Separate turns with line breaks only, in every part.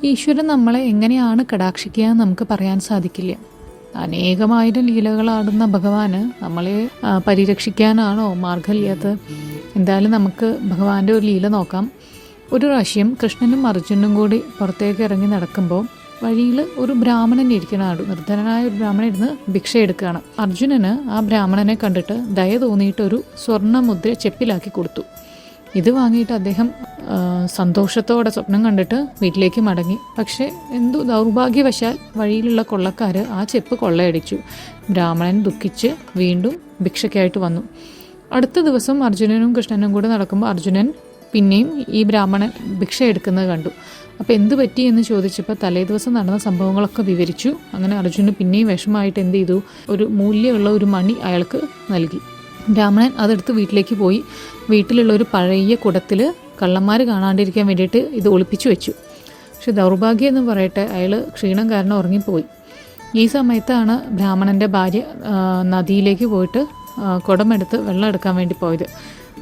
ഈശ്വരൻ നമ്മളെ എങ്ങനെയാണ് കടാക്ഷിക്കുക എന്ന് നമുക്ക് പറയാൻ സാധിക്കില്ല. അനേകമായിരം ലീലകളാടുന്ന ഭഗവാന് നമ്മളെ പരിരക്ഷിക്കാനാണോ മാർഗമില്ലാത്തത്? എന്തായാലും നമുക്ക് ഭഗവാന്റെ ഒരു ലീല നോക്കാം. ഒരു പ്രാവശ്യം കൃഷ്ണനും അർജുനും കൂടി പുറത്തേക്ക് ഇറങ്ങി നടക്കുമ്പോൾ വഴിയിൽ ഒരു ബ്രാഹ്മണൻ ഇരിക്കണാടു. നിർധനനായ ഒരു ബ്രാഹ്മണൻ ഇരുന്ന് ഭിക്ഷ എടുക്കുകയാണ്. അർജുനന് ആ ബ്രാഹ്മണനെ കണ്ടിട്ട് ദയ തോന്നിയിട്ട് ഒരു സ്വർണ്ണമുദ്ര ചെപ്പിലാക്കി കൊടുത്തു. ഇത് വാങ്ങിയിട്ട് അദ്ദേഹം സന്തോഷത്തോടെ സ്വപ്നം കണ്ടിട്ട് വീട്ടിലേക്ക് മടങ്ങി. പക്ഷേ എന്തോ ദൗർഭാഗ്യവശാൽ വഴിയിലുള്ള കൊള്ളക്കാർ ആ ചെപ്പ് കൊള്ളയടിച്ചു. ബ്രാഹ്മണൻ ദുഃഖിച്ച് വീണ്ടും ഭിക്ഷയ്ക്കായിട്ട് വന്നു. അടുത്ത ദിവസം അർജുനനും കൃഷ്ണനും കൂടെ നടക്കുമ്പോൾ അർജുനൻ പിന്നെയും ഈ ബ്രാഹ്മണൻ ഭിക്ഷ എടുക്കുന്നത് കണ്ടു. അപ്പോൾ എന്ത് പറ്റി എന്ന് ചോദിച്ചപ്പോൾ തലേ ദിവസം നടന്ന സംഭവങ്ങളൊക്കെ വിവരിച്ചു. അങ്ങനെ അർജുനന് പിന്നെയും വിഷമമായിട്ട് എന്ത് ചെയ്തു, ഒരു മൂല്യമുള്ള ഒരു മണി അയാൾക്ക് നൽകി. ബ്രാഹ്മണൻ അതെടുത്ത് വീട്ടിലേക്ക് പോയി. വീട്ടിലുള്ള ഒരു പഴയ കുടത്തിൽ കള്ളന്മാർ കാണാണ്ടിരിക്കാൻ വേണ്ടിയിട്ട് ഇത് ഒളിപ്പിച്ചു വെച്ചു. പക്ഷെ ദൗർഭാഗ്യം എന്ന് പറയട്ടെ, അയാൾ ക്ഷീണം കാരണം ഉറങ്ങിപ്പോയി. ഈ സമയത്താണ് ബ്രാഹ്മണൻ്റെ ഭാര്യ നദിയിലേക്ക് പോയിട്ട് കുടമെടുത്ത് വെള്ളം എടുക്കാൻ വേണ്ടി പോയത്.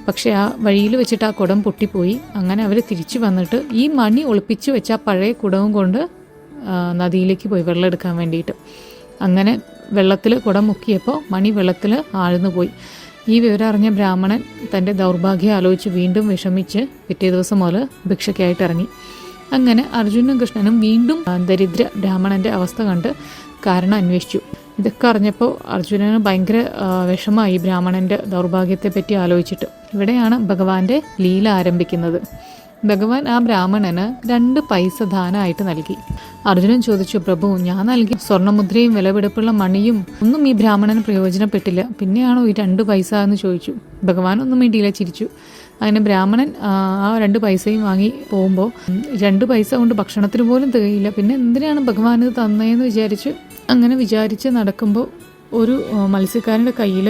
പക്ഷേ ആ വഴിയിൽ വെച്ചിട്ട് ആ കുടം പൊട്ടിപ്പോയി. അങ്ങനെ അവർ തിരിച്ചു വന്നിട്ട് ഈ മണി ഒളിപ്പിച്ചു വെച്ച ആ പഴയ കുടവും കൊണ്ട് നദിയിലേക്ക് പോയി വെള്ളം എടുക്കാൻ വേണ്ടിയിട്ട്. അങ്ങനെ വെള്ളത്തിൽ കുടം മുക്കിയപ്പോൾ മണി വെള്ളത്തിൽ ആഴ്ന്നു പോയി. ഈ വിവരം അറിഞ്ഞ ബ്രാഹ്മണൻ തൻ്റെ ദൗർഭാഗ്യം ആലോചിച്ച് വീണ്ടും വിഷമിച്ച് പിറ്റേ ദിവസം മുതൽ ഭിക്ഷയ്ക്കായിട്ട് ഇറങ്ങി. അങ്ങനെ അർജുനും കൃഷ്ണനും വീണ്ടും ദരിദ്ര ബ്രാഹ്മണൻ്റെ അവസ്ഥ കണ്ട് കാരണം അന്വേഷിച്ചു. ഇതൊക്കെ അറിഞ്ഞപ്പോൾ അർജുനന് ഭയങ്കര വിഷമമായി ബ്രാഹ്മണൻ്റെ ദൗർഭാഗ്യത്തെപ്പറ്റി ആലോചിച്ചിട്ട്. ഇവിടെയാണ് ഭഗവാന്റെ ലീല ആരംഭിക്കുന്നത്. ഭഗവാൻ ആ ബ്രാഹ്മണന് 2 പൈസ ദാനമായിട്ട് നൽകി. അർജുനൻ ചോദിച്ചു, പ്രഭു, ഞാൻ നൽകി സ്വർണ്ണമുദ്രയും വിലപിടിപ്പുള്ള മണിയും ഒന്നും ഈ ബ്രാഹ്മണന് പ്രയോജനപ്പെട്ടില്ല, പിന്നെയാണോ ഈ 2 പൈസ എന്ന് ചോദിച്ചു. ഭഗവാൻ ഒന്നും വേണ്ടിയില്ല, ചിരിച്ചു. അങ്ങനെ ബ്രാഹ്മണൻ ആ 2 പൈസയും വാങ്ങി പോകുമ്പോൾ 2 പൈസ കൊണ്ട് ഭക്ഷണത്തിന് പോലും തികയില്ല, പിന്നെ എന്തിനാണ് ഭഗവാൻ ഇത് തന്നതെന്ന് വിചാരിച്ചു. അങ്ങനെ വിചാരിച്ച് നടക്കുമ്പോൾ ഒരു മത്സ്യക്കാരൻ്റെ കയ്യിൽ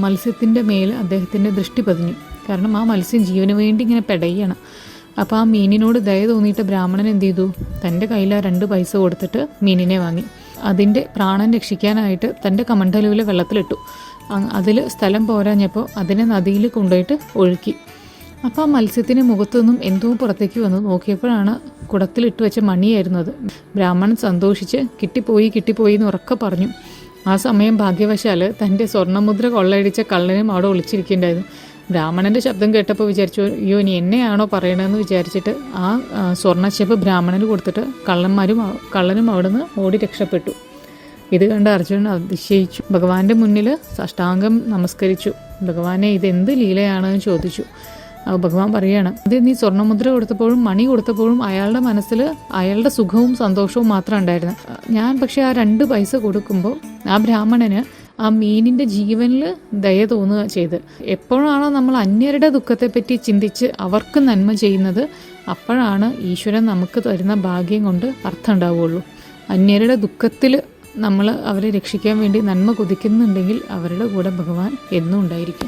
മത്സ്യത്തിൻ്റെ മേൽ അദ്ദേഹത്തിൻ്റെ ദൃഷ്ടി പതിഞ്ഞു. കാരണം ആ മത്സ്യം ജീവന് വേണ്ടി ഇങ്ങനെ പെടയാണ്. അപ്പോൾ ആ മീനിനോട് ദയ തോന്നിയിട്ട് ബ്രാഹ്മണൻ എന്ത് ചെയ്തു, തൻ്റെ കയ്യിൽ ആ 2 പൈസ കൊടുത്തിട്ട് മീനിനെ വാങ്ങി. അതിൻ്റെ പ്രാണൻ രക്ഷിക്കാനായിട്ട് തൻ്റെ കമണ്ഡലുവിലെ വെള്ളത്തിലിട്ടു. അതിൽ സ്ഥലം പോരാഞ്ഞപ്പോൾ അതിനെ നദിയിൽ കൊണ്ടുപോയിട്ട് ഒഴുക്കി. അപ്പോൾ ആ മത്സ്യത്തിൻ്റെ മുഖത്തു നിന്നും എന്തോ പുറത്തേക്ക് വന്നു. നോക്കിയപ്പോഴാണ് കുടത്തിലിട്ട് വെച്ച മണിയായിരുന്നു അത്. ബ്രാഹ്മണൻ സന്തോഷിച്ച് കിട്ടിപ്പോയി എന്ന് ഉറക്കെ പറഞ്ഞു. ആ സമയം ഭാഗ്യവശാൽ തൻ്റെ സ്വർണ്ണമുദ്ര കൊള്ളയടിച്ച കള്ളനും അവിടെ ഒളിച്ചിരിക്കേണ്ടായിരുന്നു. ബ്രാഹ്മണൻ്റെ ശബ്ദം കേട്ടപ്പോൾ വിചാരിച്ചു, അയ്യോ ഇനി എന്നെയാണോ പറയണമെന്ന് വിചാരിച്ചിട്ട് ആ സ്വർണ്ണച്ചെപ്പ് ബ്രാഹ്മണന് കൊടുത്തിട്ട് കള്ളനും അവിടെ നിന്ന് ഓടി രക്ഷപ്പെട്ടു. ഇത് കണ്ട് അർജുനൻ അതിശയിച്ചു. ഭഗവാന്റെ മുന്നിൽ സാഷ്ടാംഗം നമസ്കരിച്ചു. ഭഗവാനെ, ഇതെന്ത് ലീലയാണെന്ന് ചോദിച്ചു. ഭഗവാൻ പറയുകയാണ്, ഇത് നീ സ്വർണ്ണമുദ്ര കൊടുത്തപ്പോഴും മണി കൊടുത്തപ്പോഴും അയാളുടെ മനസ്സിൽ അയാളുടെ സുഖവും സന്തോഷവും മാത്രം ഉണ്ടായിരുന്നു. ഞാൻ പക്ഷേ ആ 2 പൈസ കൊടുക്കുമ്പോൾ ആ ബ്രാഹ്മണന് ആ മീനിൻ്റെ ജീവനിൽ ദയ തോന്നുക ചെയ്ത്. എപ്പോഴാണോ നമ്മൾ അന്യരുടെ ദുഃഖത്തെപ്പറ്റി ചിന്തിച്ച് അവർക്ക് നന്മ ചെയ്യുന്നത്, അപ്പോഴാണ് ഈശ്വരൻ നമുക്ക് തരുന്ന ഭാഗ്യം കൊണ്ട് അർത്ഥം ഉണ്ടാവുകയുള്ളൂ. അന്യരുടെ ദുഃഖത്തിൽ നമ്മൾ അവരെ രക്ഷിക്കാൻ വേണ്ടി നന്മ കൊതിക്കുന്നുണ്ടെങ്കിൽ അവരുടെ കൂടെ ഭഗവാൻ എന്നും ഉണ്ടായിരിക്കും.